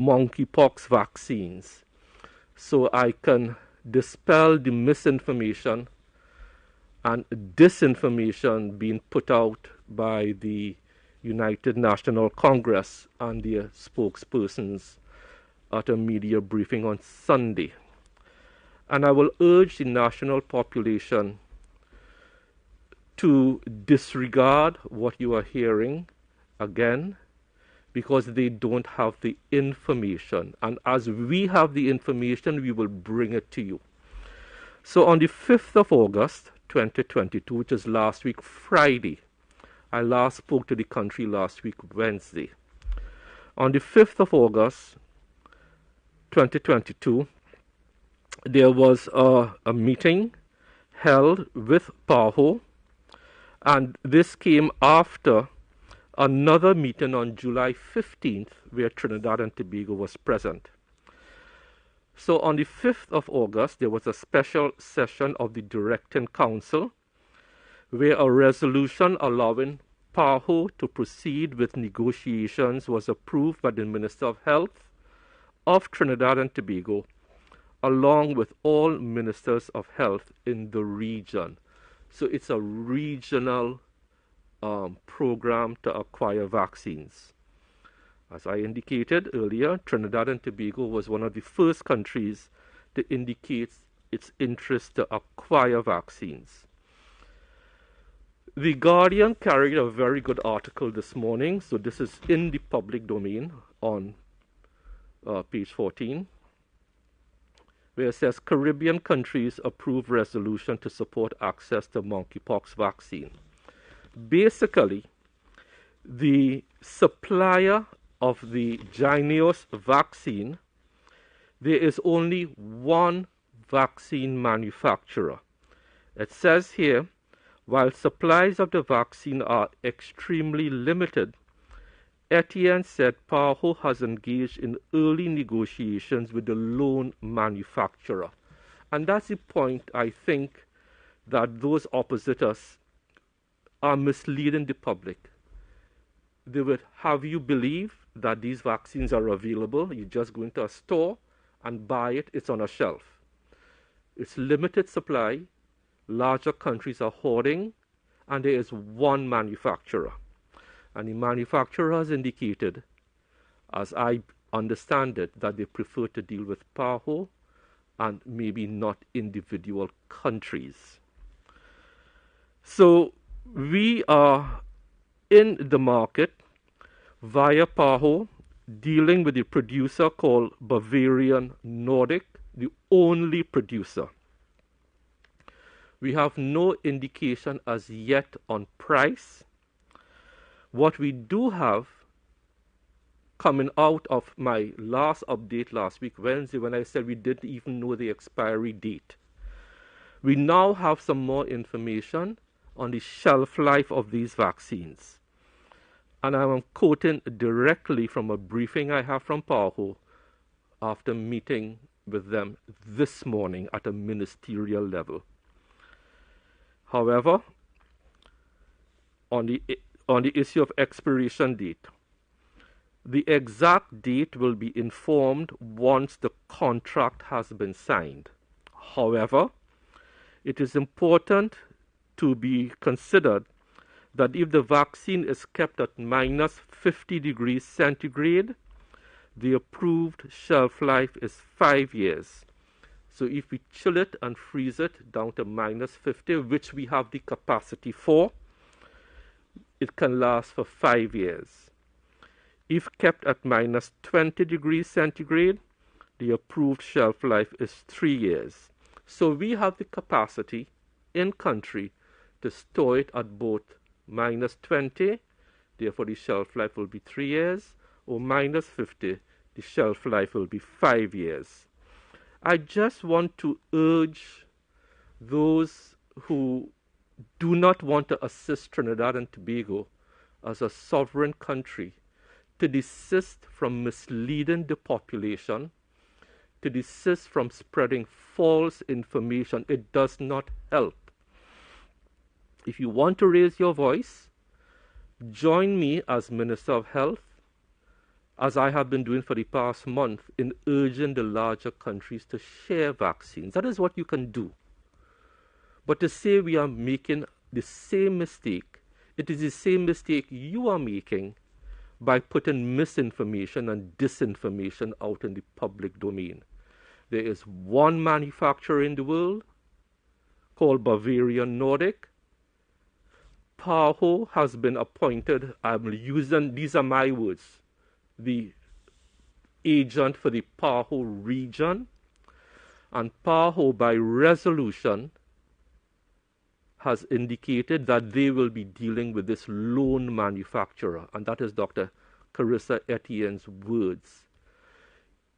monkeypox vaccines so I can dispel the misinformation and disinformation being put out by the United National Congress and their spokespersons at a media briefing on Sunday. And I will urge the national population to disregard what you are hearing again, because they don't have the information. And as we have the information, we will bring it to you. So on the 5th of August, 2022, which is last week, Friday, I last spoke to the country last week, Wednesday. On the 5th of August, 2022, there was a meeting held with PAHO, and this came after another meeting on July 15th where Trinidad and Tobago was present. So on the 5th of August, there was a special session of the Directing Council where a resolution allowing PAHO to proceed with negotiations was approved by the Minister of Health of Trinidad and Tobago, along with all ministers of health in the region. So it's a regional program to acquire vaccines. As I indicated earlier, Trinidad and Tobago was one of the first countries to indicate its interest to acquire vaccines. The Guardian carried a very good article this morning, so this is in the public domain on page 14, where it says Caribbean countries approve resolution to support access to monkeypox vaccine. Basically, the supplier of the Jynneos vaccine, there is only one vaccine manufacturer. It says here, while supplies of the vaccine are extremely limited, Etienne said PAHO has engaged in early negotiations with the lone manufacturer. And that's the point, I think, that those oppositors are misleading the public. They would have you believe that these vaccines are available. You just go into a store and buy it. It's on a shelf. It's limited supply. Larger countries are hoarding, and there is one manufacturer. And the manufacturer has indicated, as I understand it, that they prefer to deal with PAHO and maybe not individual countries. So we are in the market via PAHO, dealing with the producer called Bavarian Nordic, the only producer. We have no indication as yet on price. What we do have coming out of my last update last week, Wednesday, when I said we didn't even know the expiry date, we now have some more information on the shelf life of these vaccines. And I am quoting directly from a briefing I have from PAHO after meeting with them this morning at a ministerial level. However, on the issue of expiration date, the exact date will be informed once the contract has been signed. However, it is important to be considered that if the vaccine is kept at minus 50 degrees centigrade, the approved shelf life is 5 years. So if we chill it and freeze it down to minus 50, which we have the capacity for, it can last for 5 years. If kept at minus 20 degrees centigrade, the approved shelf life is 3 years. So we have the capacity in country to store it at both minus 20, therefore the shelf life will be 3 years, or minus 50, the shelf life will be 5 years. I just want to urge those who do not want to assist Trinidad and Tobago as a sovereign country to desist from misleading the population, to desist from spreading false information. It does not help. If you want to raise your voice, join me as Minister of Health as I have been doing for the past month, in urging the larger countries to share vaccines. That is what you can do. But to say we are making the same mistake, it is the same mistake you are making by putting misinformation and disinformation out in the public domain. There is one manufacturer in the world called Bavarian Nordic. PAHO has been appointed, these are my words, the agent for the PAHO region. And PAHO, by resolution, has indicated that they will be dealing with this lone manufacturer. And that is Dr. Carissa Etienne's words.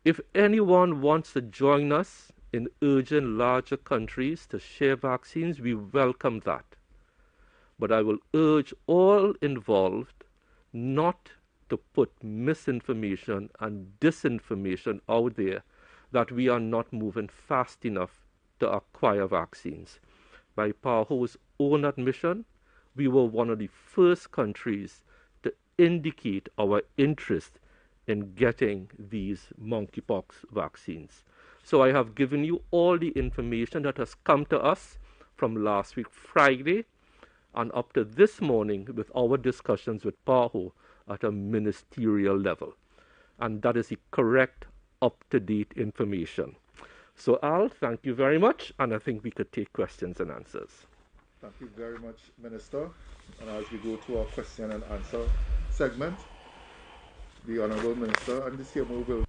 If anyone wants to join us in urging larger countries to share vaccines, we welcome that. But I will urge all involved not to put misinformation and disinformation out there that we are not moving fast enough to acquire vaccines. By PAHO's own admission, we were one of the first countries to indicate our interest in getting these monkeypox vaccines. So I have given you all the information that has come to us from last week Friday and up to this morning with our discussions with PAHO at a ministerial level. And that is the correct, up-to-date information. So Al, thank you very much, and I think we could take questions and answers. Thank you very much, Minister. And as we go to our question and answer segment, the Honourable Minister and the CMO will...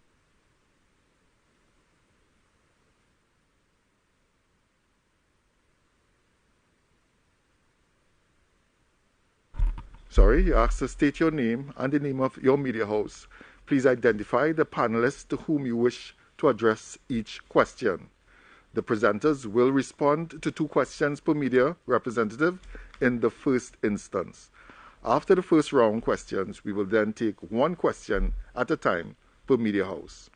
Sorry, you asked to state your name and the name of your media house. Please identify the panelists to whom you wish to address each question. The presenters will respond to 2 questions per media representative in the first instance. After the first round questions, we will then take 1 question at a time per media house.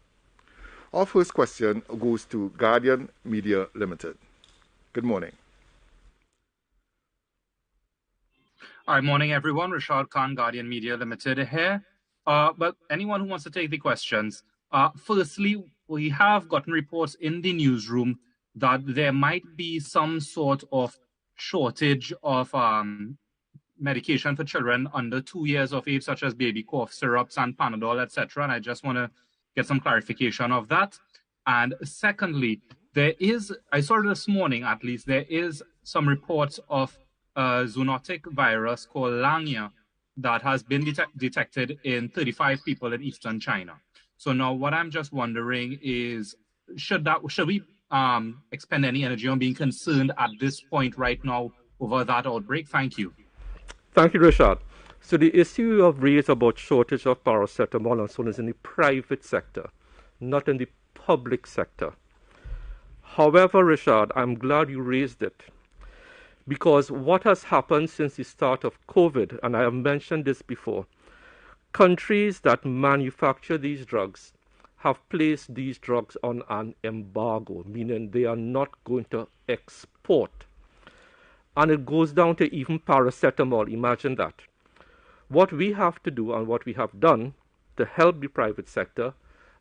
Our first question goes to Guardian Media Limited. Good morning. Hi, morning everyone. Rashad Khan, Guardian Media Limited here. But anyone who wants to take the questions, firstly, we have gotten reports in the newsroom that there might be some sort of shortage of medication for children under 2 years of age, such as baby cough syrups and Panadol, etc. And I just want to get some clarification of that. And secondly, I saw this morning at least, there is some reports of a zoonotic virus called Langya that has been detected in 35 people in eastern China. So now what I'm just wondering is, should we expend any energy on being concerned at this point right now over that outbreak? Thank you. Thank you, Rashad. So the issue you have raised about shortage of paracetamol and so on is in the private sector, not in the public sector. However, Rashad, I'm glad you raised it, because what has happened since the start of COVID, and I have mentioned this before, countries that manufacture these drugs have placed these drugs on an embargo, meaning they are not going to export. And it goes down to even paracetamol, imagine that. What we have to do and what we have done to help the private sector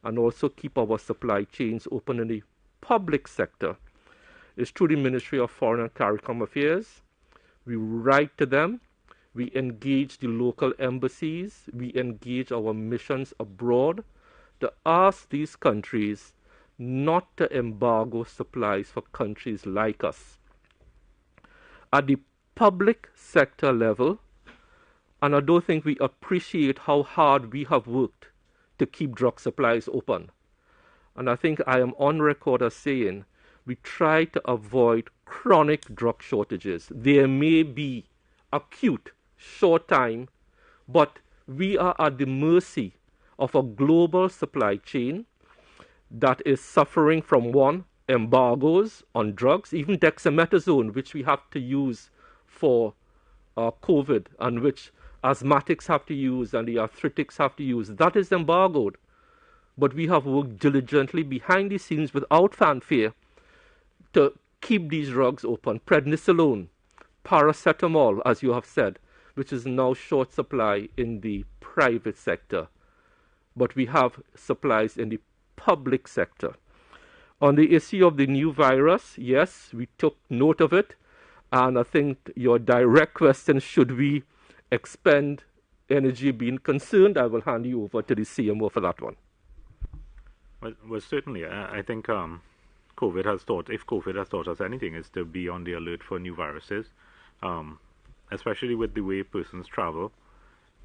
and also keep our supply chains open in the public sector is through the Ministry of Foreign and CARICOM Affairs. We write to them, we engage the local embassies, we engage our missions abroad to ask these countries not to embargo supplies for countries like us. At the public sector level, and I don't think we appreciate how hard we have worked to keep drug supplies open. And I think I am on record as saying we try to avoid chronic drug shortages. There may be acute, short time, but we are at the mercy of a global supply chain that is suffering from, one, embargoes on drugs, even dexamethasone, which we have to use for COVID and which asthmatics have to use and the arthritics have to use. That is embargoed. But we have worked diligently behind the scenes without fanfare to keep these drugs open. Prednisolone, paracetamol, as you have said, which is now short supply in the private sector. but we have supplies in the public sector. On the issue of the new virus, yes, we took note of it, and I think your direct question, should we expend energy being concerned, I will hand you over to the CMO for that one. Well, certainly, I think if COVID has taught us anything, is to be on the alert for new viruses, especially with the way persons travel.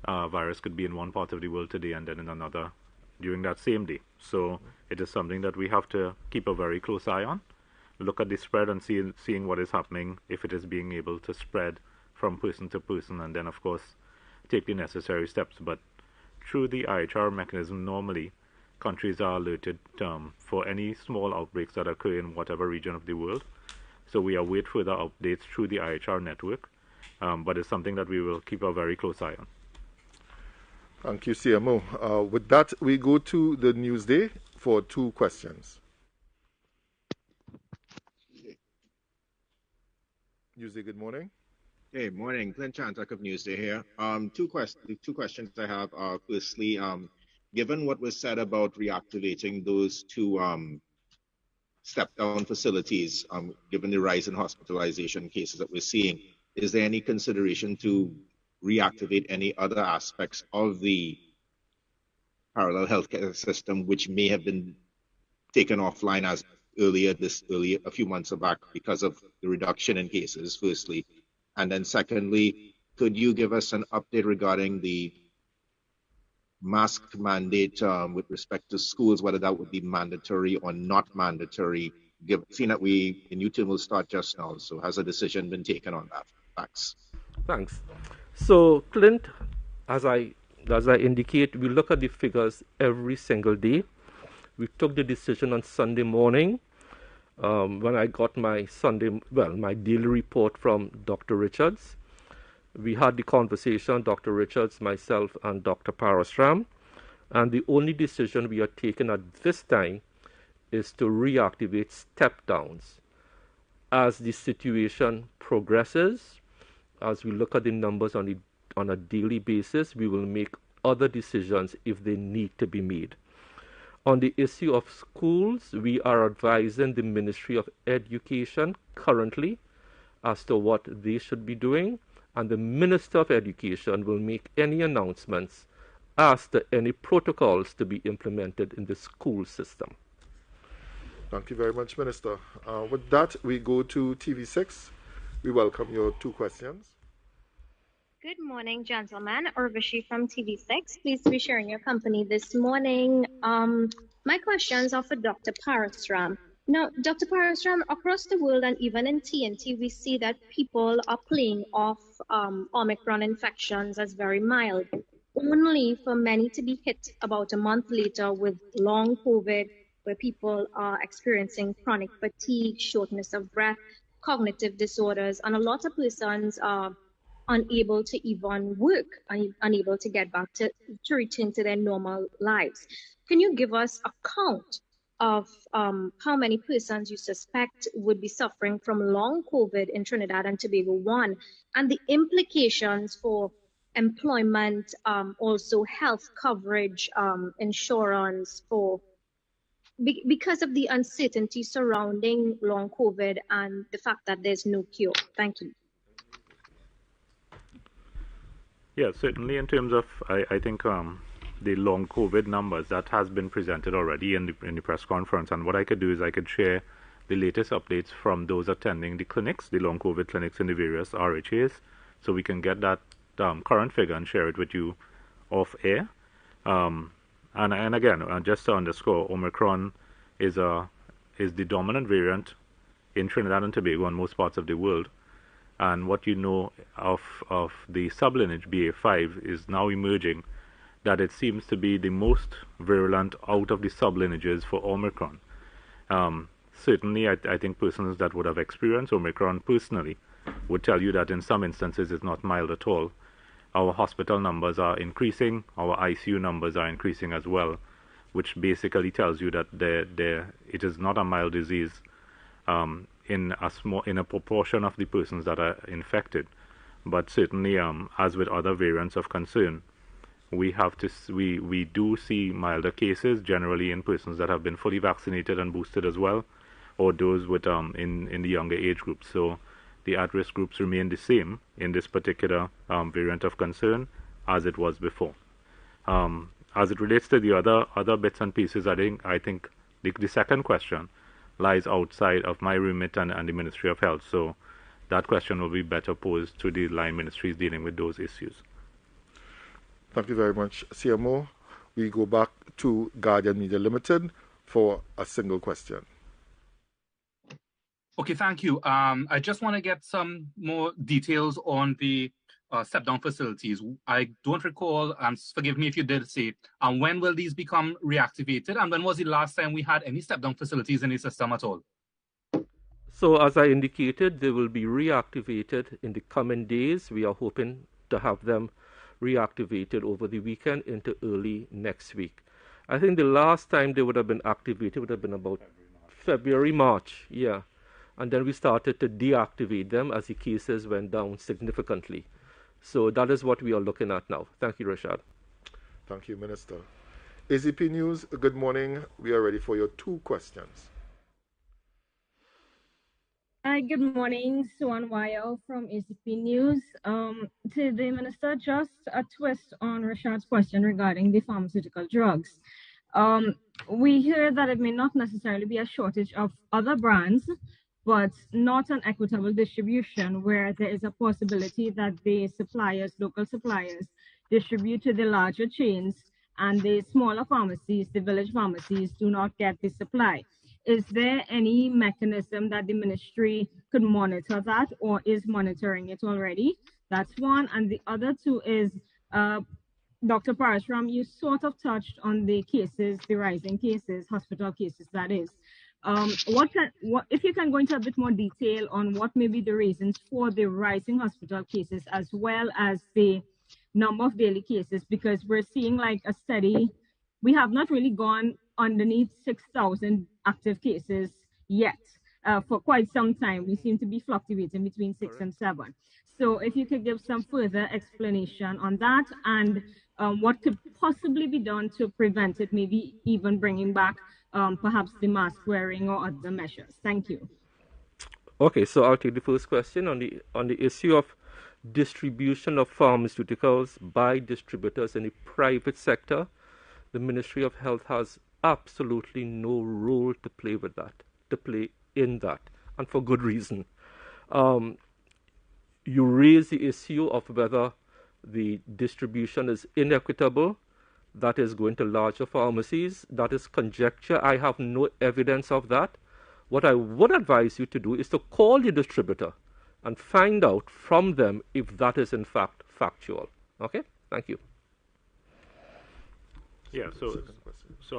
Virus could be in one part of the world today and then in another during that same day. So it is something that we have to keep a very close eye on, look at the spread and seeing what is happening, if it is being able to spread from person to person, and then, of course, take the necessary steps. But through the IHR mechanism, normally, countries are alerted for any small outbreaks that occur in whatever region of the world. So we await further updates through the IHR network, but it's something that we will keep a very close eye on. Thank you, CMO. With that, we go to the Newsday for 2 questions. Newsday, good morning. Hey, morning. Glenn Chantak of Newsday here. Two questions I have are, firstly, given what was said about reactivating those 2 step-down facilities, given the rise in hospitalization cases that we're seeing, is there any consideration to reactivate any other aspects of the parallel healthcare system which may have been taken offline as earlier a few months back because of the reduction in cases, firstly? And then secondly, could you give us an update regarding the mask mandate with respect to schools, whether that would be mandatory or not mandatory, seeing that the new term will start just now? So has a decision been taken on that? Thanks. So, Clint, as I indicate, we look at the figures every single day. We took the decision on Sunday morning when I got my daily report from Dr. Richards. We had the conversation, Dr. Richards, myself, and Dr. Parasram, and the only decision we are taking at this time is to reactivate step-downs. As the situation progresses, as we look at the numbers on a daily basis, we will make other decisions if they need to be made. On the issue of schools, we are advising the Ministry of Education currently as to what they should be doing, and the Minister of Education will make any announcements as to any protocols to be implemented in the school system. Thank you very much, Minister. With that, we go to TV6. We welcome your 2 questions. Good morning, gentlemen. Urvashi from TV6. Pleased to be sharing your company this morning. My questions are for Dr. Parasram. Now, Dr. Parasram, across the world and even in TNT, we see that people are playing off Omicron infections as very mild, only for many to be hit about a month later with long COVID, where people are experiencing chronic fatigue, shortness of breath, cognitive disorders, and a lot of persons are unable to even work, unable to get back to return to their normal lives. Can you give us a count of how many persons you suspect would be suffering from long COVID in Trinidad and Tobago, one, and the implications for employment, also health coverage, insurance, because of the uncertainty surrounding long COVID and the fact that there's no cure? Thank you. Yeah, certainly in terms of, I think the long COVID numbers, that has been presented already in the press conference. And what I could do is I could share the latest updates from those attending the clinics, the long COVID clinics in the various RHAs, so we can get that current figure and share it with you off air. And again, just to underscore, Omicron is the dominant variant in Trinidad and Tobago and most parts of the world. And what you know of the sublineage BA5 is now emerging that it seems to be the most virulent out of the sublineages for Omicron. Certainly, I think persons that would have experienced Omicron personally would tell you that in some instances it's not mild at all. Our hospital numbers are increasing, our ICU numbers are increasing as well, which basically tells you that it is not a mild disease in a proportion of the persons that are infected. But certainly, as with other variants of concern, we do see milder cases generally in persons that have been fully vaccinated and boosted as well, or those with in the younger age groups. So the at-risk groups remain the same in this particular variant of concern as it was before. As it relates to the other bits and pieces, I think the second question lies outside of my remit and the Ministry of Health. So that question will be better posed to the line ministries dealing with those issues. Thank you very much, CMO. We go back to Guardian Media Limited for a single question. Okay, thank you. I just want to get some more details on the step-down facilities. I don't recall, and forgive me if you did say, when will these become reactivated, and when was the last time we had any step-down facilities in the system at all? So as I indicated, they will be reactivated in the coming days. We are hoping to have them reactivated over the weekend into early next week. I think the last time they would have been activated would have been about February, March, yeah. And then we started to deactivate them as the cases went down significantly. So that is what we are looking at now. Thank you, Rashad. Thank you, Minister. AZP News, good morning. We are ready for your 2 questions. Hi, good morning. Suan Wayo from ACP News. To the Minister, just a twist on Rashad's question regarding the pharmaceutical drugs. We hear that it may not necessarily be a shortage of other brands, but not an equitable distribution where there is a possibility that the suppliers, local suppliers, distribute to the larger chains and the smaller pharmacies, the village pharmacies, do not get the supply. Is there any mechanism that the ministry could monitor that or is monitoring it already? That's one. And the other two is, Dr. Parashram, you sort of touched on the cases, the rising cases, hospital cases, that is. If you can go into a bit more detail on what may be the reasons for the rising hospital cases as well as the number of daily cases, because we're seeing like a steady, we have not really gone underneath 6,000 active cases yet. For quite some time, we seem to be fluctuating between 6 and 7. So if you could give some further explanation on that and what could possibly be done to prevent it, maybe even bringing back perhaps the mask wearing or other measures. Thank you. Okay, so I'll take the first question on the issue of distribution of pharmaceuticals by distributors in the private sector. The Ministry of Health has absolutely no role to play in that, and for good reason. You raise the issue of whether the distribution is inequitable. That is going to larger pharmacies. That is conjecture. I have no evidence of that. What I would advise you to do is to call the distributor and find out from them if that is in fact factual. Okay? Thank you. Yeah, so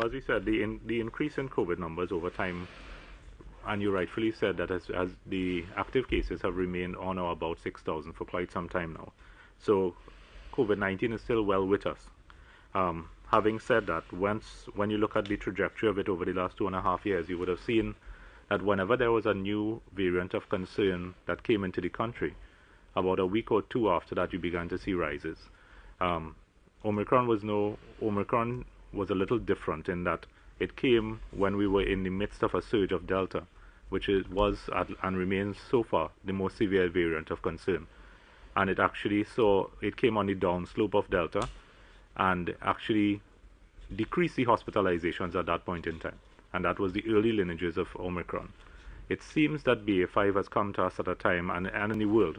as you said, the increase in COVID numbers over time, and you rightfully said that as the active cases have remained on or about 6,000 for quite some time now. So COVID-19 is still well with us. Having said that, when you look at the trajectory of it over the last 2.5 years, you would have seen that whenever there was a new variant of concern that came into the country, about a week or two after that, you began to see rises. Omicron was a little different in that it came when we were in the midst of a surge of Delta, which was and remains so far the most severe variant of concern. And it came on the downslope of Delta and actually decreased the hospitalizations at that point in time. And that was the early lineages of Omicron. It seems that BA.5 has come to us at a time, and in the world,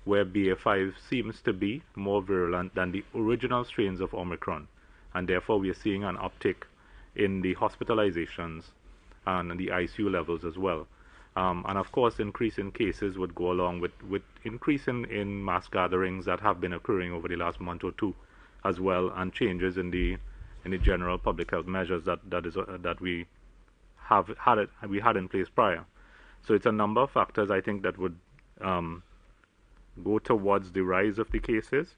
where BA.5 seems to be more virulent than the original strains of Omicron. And therefore, we are seeing an uptick in the hospitalizations and the ICU levels as well. And of course, increase in cases would go along with increase in mass gatherings that have been occurring over the last month or two as well, and changes in the general public health measures that we had in place prior. So it's a number of factors, I think, that would go towards the rise of the cases,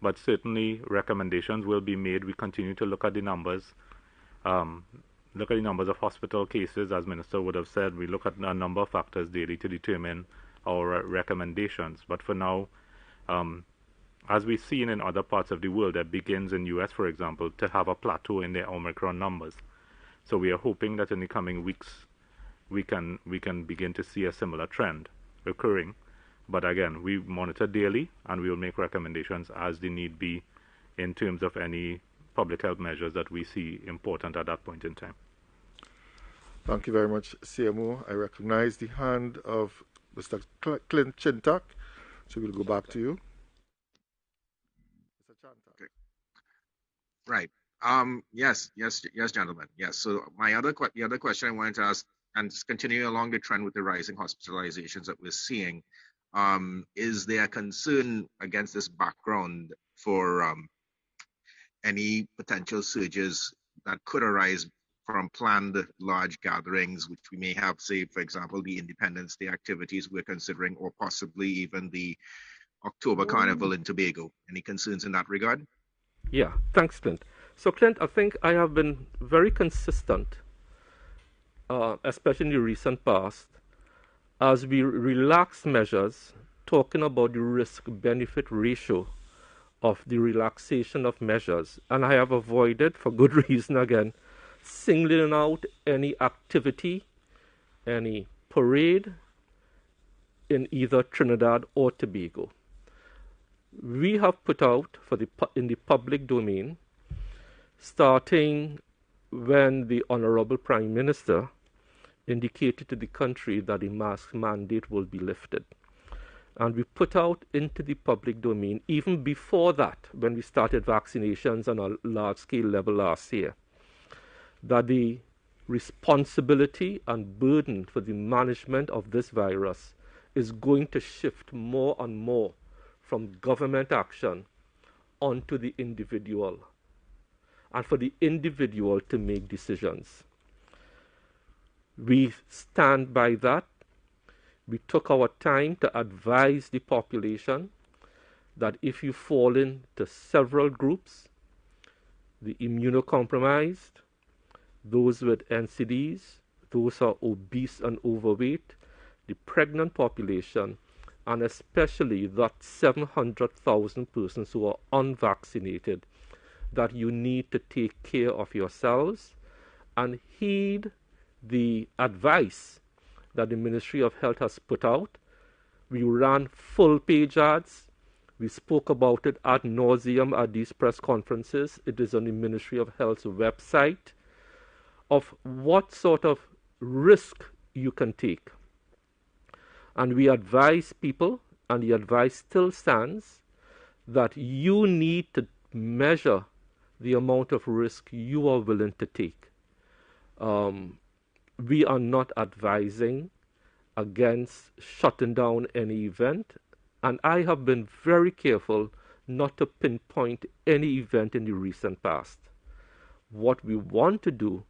but certainly recommendations will be made. We continue to look at the numbers, of hospital cases, as Minister would have said. We look at a number of factors daily to determine our recommendations. But for now, as we've seen in other parts of the world, that begins in US, for example, to have a plateau in their Omicron numbers. So we are hoping that in the coming weeks we can begin to see a similar trend occurring. But again, we monitor daily and we will make recommendations as the need be in terms of any public health measures that we see important at that point in time. Thank you very much, CMO. I recognize the hand of Mr. Clint Chintak, so we'll go back to you. Mr. Chintak. Okay. Right. Yes, gentlemen. Yes. So the other question I wanted to ask, and continuing along the trend with the rising hospitalizations that we're seeing, is there concern against this background for any potential surges that could arise from planned large gatherings, which we may have, say, for example, the Independence Day activities we're considering, or possibly even the October Carnival in Tobago? Any concerns in that regard? Yeah, thanks, Clint. So, Clint, I think I have been very consistent, especially in the recent past, as we relax measures, talking about the risk-benefit ratio of the relaxation of measures. And I have avoided, for good reason again, singling out any activity, any parade in either Trinidad or Tobago. We have put out in the public domain, starting when the Honorable Prime Minister indicated to the country that the mask mandate will be lifted. And we put out into the public domain, even before that, when we started vaccinations on a large-scale level last year, that the responsibility and burden for the management of this virus is going to shift more and more from government action onto the individual, and for the individual to make decisions. We stand by that. We took our time to advise the population that if you fall into several groups, the immunocompromised, those with NCDs, those who are obese and overweight, the pregnant population, and especially that 700,000 persons who are unvaccinated, that you need to take care of yourselves and heed the advice that the Ministry of Health has put out. We ran full-page ads. We spoke about it ad nauseum at these press conferences. It is on the Ministry of Health's website of what sort of risk you can take. And we advise people, and the advice still stands, that you need to measure the amount of risk you are willing to take. We are not advising against shutting down any event, and I have been very careful not to pinpoint any event in the recent past. What we want to do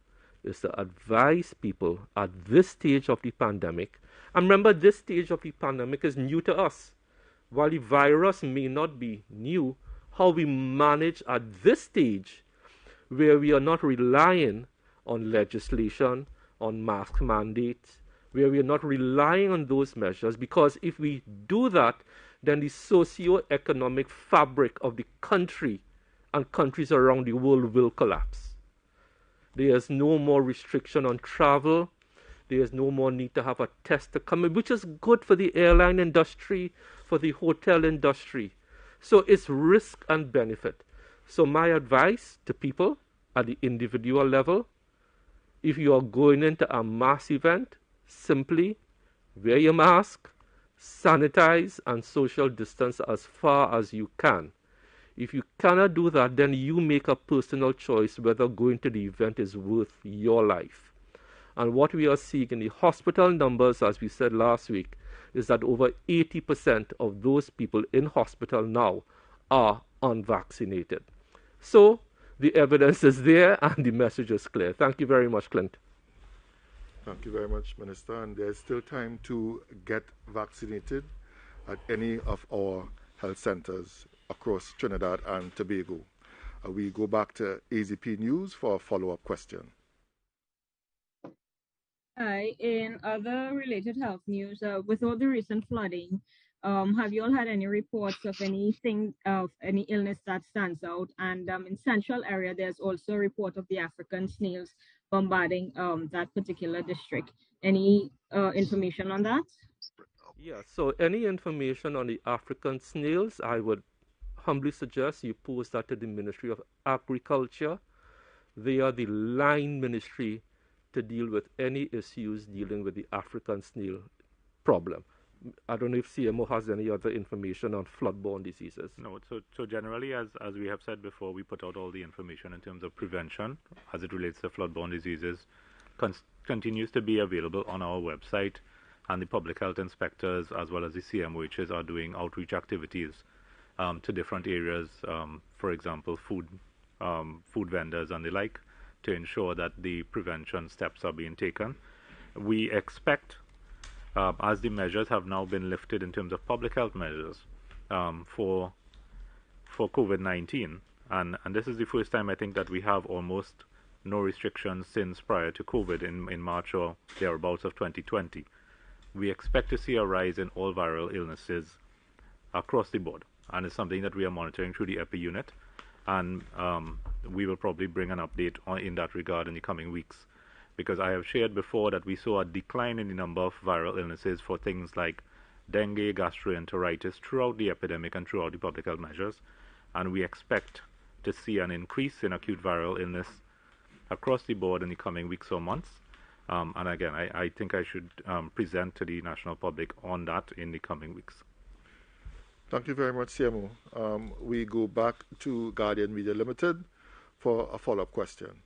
is to advise people at this stage of the pandemic. And remember, this stage of the pandemic is new to us. While the virus may not be new, how we manage at this stage, where we are not relying on legislation, on mask mandates, where we are not relying on those measures, because if we do that, then the socio-economic fabric of the country and countries around the world will collapse. There is no more restriction on travel. There is no more need to have a test to come in, which is good for the airline industry, for the hotel industry. So it's risk and benefit. So my advice to people at the individual level, if you are going into a mass event, simply wear your mask, sanitize, and social distance as far as you can. If you cannot do that, then you make a personal choice whether going to the event is worth your life. And what we are seeing in the hospital numbers, as we said last week, is that over 80% of those people in hospital now are unvaccinated. So the evidence is there and the message is clear. Thank you very much, Clint. Thank you very much, Minister. And there's still time to get vaccinated at any of our health centers across Trinidad and Tobago. We go back to AZP News for a follow-up question. Hi, in other related health news, with all the recent flooding, Have you all had any reports of any illness that stands out? And in central area, there's also a report of the African snails bombarding that particular district. Any information on that? Yeah, so any information on the African snails, I would humbly suggest you post that to the Ministry of Agriculture. They are the line ministry to deal with any issues dealing with the African snail problem. I don't know if CMO has any other information on flood-borne diseases. No, so generally, as we have said before, we put out all the information in terms of prevention as it relates to flood-borne diseases. Continues to be available on our website, and the public health inspectors as well as the CMOHs are doing outreach activities to different areas, for example, food vendors and the like, to ensure that the prevention steps are being taken. We expect, as the measures have now been lifted in terms of public health measures for COVID-19, and this is the first time I think that we have almost no restrictions since prior to COVID in March or thereabouts of 2020. We expect to see a rise in all viral illnesses across the board, and it's something that we are monitoring through the EPI unit, and we will probably bring an update in that regard in the coming weeks, because I have shared before that we saw a decline in the number of viral illnesses for things like dengue, gastroenteritis throughout the epidemic and throughout the public health measures, and we expect to see an increase in acute viral illness across the board in the coming weeks or months. And again, I think I should present to the national public on that in the coming weeks. Thank you very much, CMO. We go back to Guardian Media Limited for a follow-up question.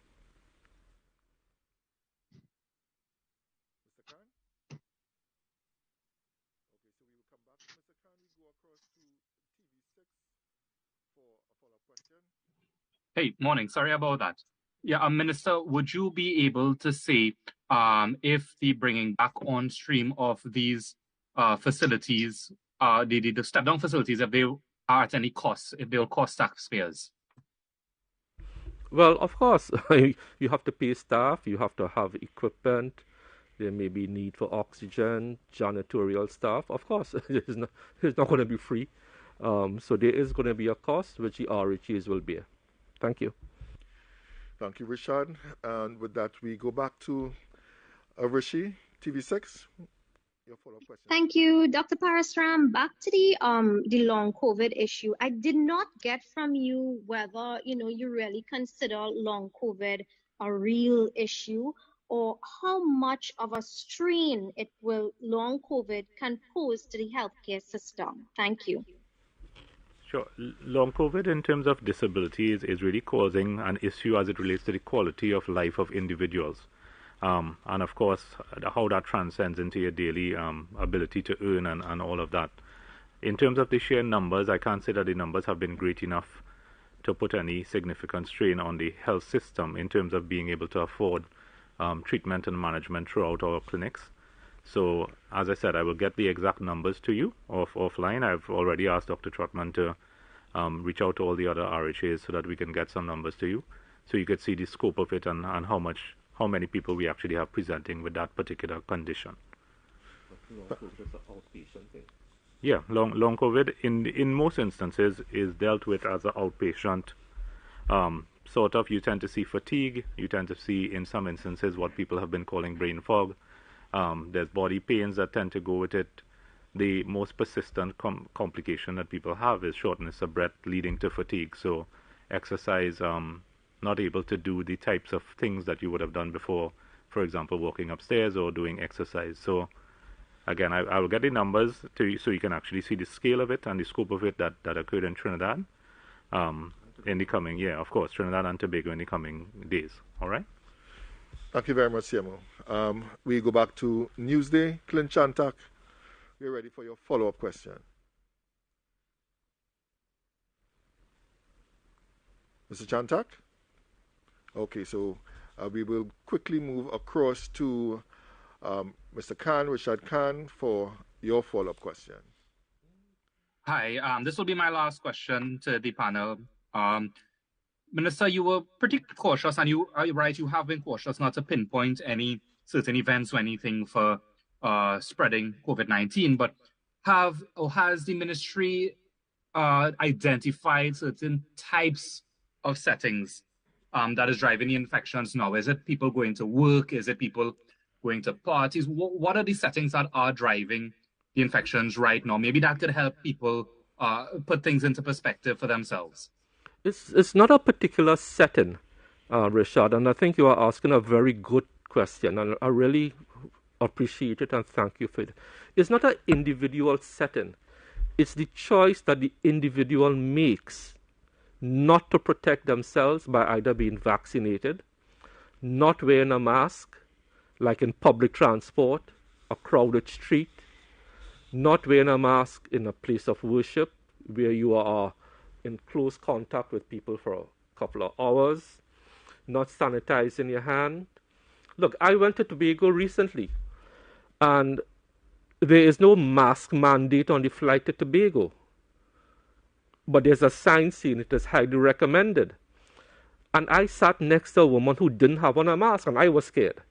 Mr. Khan? Okay, so we will come back. Mr. Khan, we go across to TV6 for a follow-up question. Hey, morning. Sorry about that. Yeah, Minister, would you be able to say if the bringing back on stream of these facilities, the step-down facilities, if they are at any cost, if they'll cost taxpayers? Well, of course, you have to pay staff, you have to have equipment, there may be need for oxygen, janitorial staff. Of course, it's not going to be free. So there is going to be a cost which the RHAs will bear. Thank you. Thank you, Richard. And with that, we go back to Rishi, TV6. Your follow-up question. Thank you, Dr. Parasram. Back to the long COVID issue. I did not get from you whether you really consider long COVID a real issue, or how much of a strain long COVID can pose to the healthcare system. Thank you. Sure. Long COVID in terms of disabilities is really causing an issue as it relates to the quality of life of individuals. And of course, how that transcends into your daily ability to earn and all of that. In terms of the sheer numbers, I can't say that the numbers have been great enough to put any significant strain on the health system in terms of being able to afford treatment and management throughout our clinics. So, as I said, I will get the exact numbers to you offline. I've already asked Dr. Trotman to reach out to all the other RHAs so that we can get some numbers to you, so you could see the scope of it and how many people we actually have presenting with that particular condition. Yeah, long COVID in most instances is dealt with as an outpatient sort of. You tend to see fatigue. You tend to see in some instances what people have been calling brain fog. There's body pains that tend to go with it. The most persistent complication that people have is shortness of breath leading to fatigue. So exercise, not able to do the types of things that you would have done before, for example, walking upstairs or doing exercise. So again, I will get the numbers to you so you can actually see the scale of it and the scope of it that occurred in Trinidad in the coming, of course, Trinidad and Tobago in the coming days. All right? Thank you very much, CMO. We go back to Newsday. Clint Chantak, we're ready for your follow-up question. Mr. Chantak? Okay, so we will quickly move across to Mr. Khan, Richard Khan, for your follow-up question. Hi, this will be my last question to the panel. Minister, you were pretty cautious, and you are right, you have been cautious not to pinpoint any certain events or anything for spreading COVID-19, but has the ministry identified certain types of settings that is driving the infections now? Is it people going to work? Is it people going to parties? What are the settings that are driving the infections right now? Maybe that could help people put things into perspective for themselves. It's not a particular setting, Richard, and I think you are asking a very good question, and I really appreciate it and thank you for it. It's not an individual setting. It's the choice that the individual makes not to protect themselves by either being vaccinated, not wearing a mask, like in public transport, a crowded street, not wearing a mask in a place of worship where you are in close contact with people for a couple of hours, not sanitizing your hand. Look, I went to Tobago recently, and there is no mask mandate on the flight to Tobago. But there's a sign saying it is highly recommended. And I sat next to a woman who didn't have on a mask, and I was scared.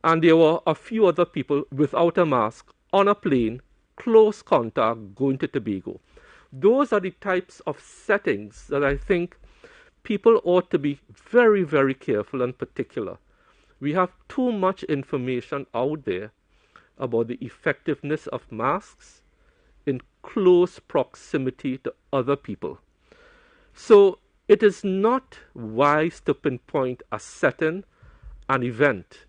And there were a few other people without a mask on a plane, close contact, going to Tobago. Those are the types of settings that I think people ought to be very, very careful and particular. We have too much information out there about the effectiveness of masks in close proximity to other people. So it is not wise to pinpoint a setting, an event.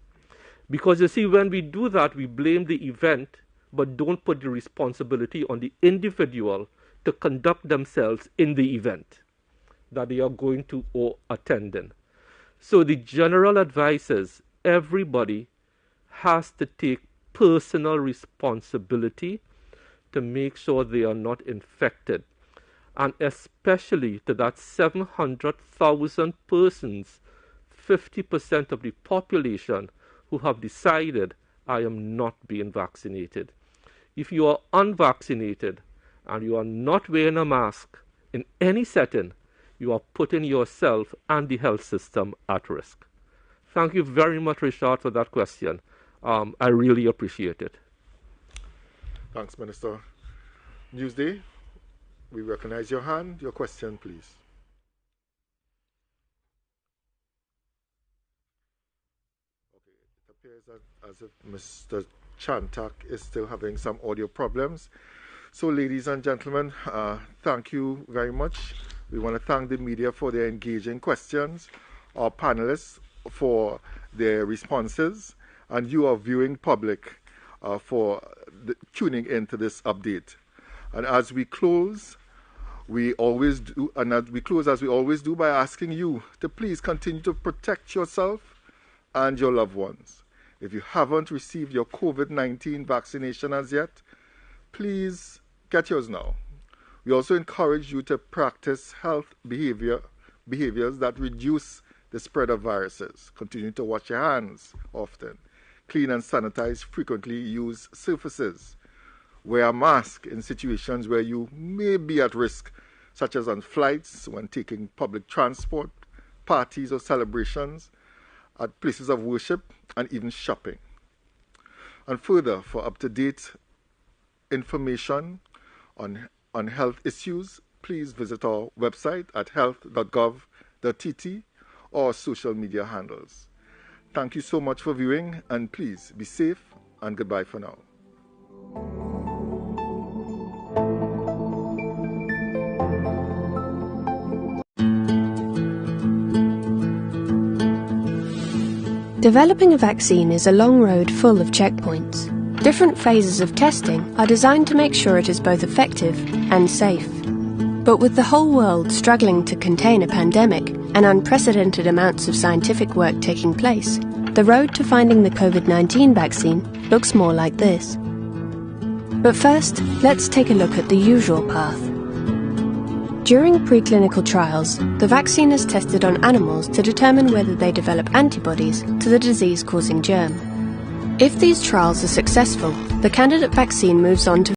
Because you see, when we do that, we blame the event, but don't put the responsibility on the individual to conduct themselves in the event that they are going to or attending. So the general advice is everybody has to take personal responsibility to make sure they are not infected, and especially to that 700,000 persons, 50% of the population who have decided, I am not being vaccinated. If you are unvaccinated and you are not wearing a mask in any setting, you are putting yourself and the health system at risk. Thank you very much, Richard, for that question. I really appreciate it. Thanks, Minister. Newsday, we recognize your hand. Your question, please. Okay, it appears that as if Mr. Chantak is still having some audio problems. So, ladies and gentlemen, thank you very much. We want to thank the media for their engaging questions, our panelists for their responses, and you, our viewing public, for tuning into this update. And as we close, as we always do by asking you to please continue to protect yourself and your loved ones. If you haven't received your COVID-19 vaccination as yet, please get yours now. We also encourage you to practice health behaviors that reduce the spread of viruses. Continue to wash your hands often. Clean and sanitize frequently used surfaces. Wear a mask in situations where you may be at risk, such as on flights, when taking public transport, parties or celebrations, at places of worship, and even shopping. And further, for up-to-date information on health issues, please visit our website at health.gov.tt or social media handles. Thank you so much for viewing, and please be safe, and goodbye for now. Developing a vaccine is a long road full of checkpoints. Different phases of testing are designed to make sure it is both effective and safe. But with the whole world struggling to contain a pandemic and unprecedented amounts of scientific work taking place, the road to finding the COVID-19 vaccine looks more like this. But first, let's take a look at the usual path. During preclinical trials, the vaccine is tested on animals to determine whether they develop antibodies to the disease-causing germ. If these trials are successful, the candidate vaccine moves on to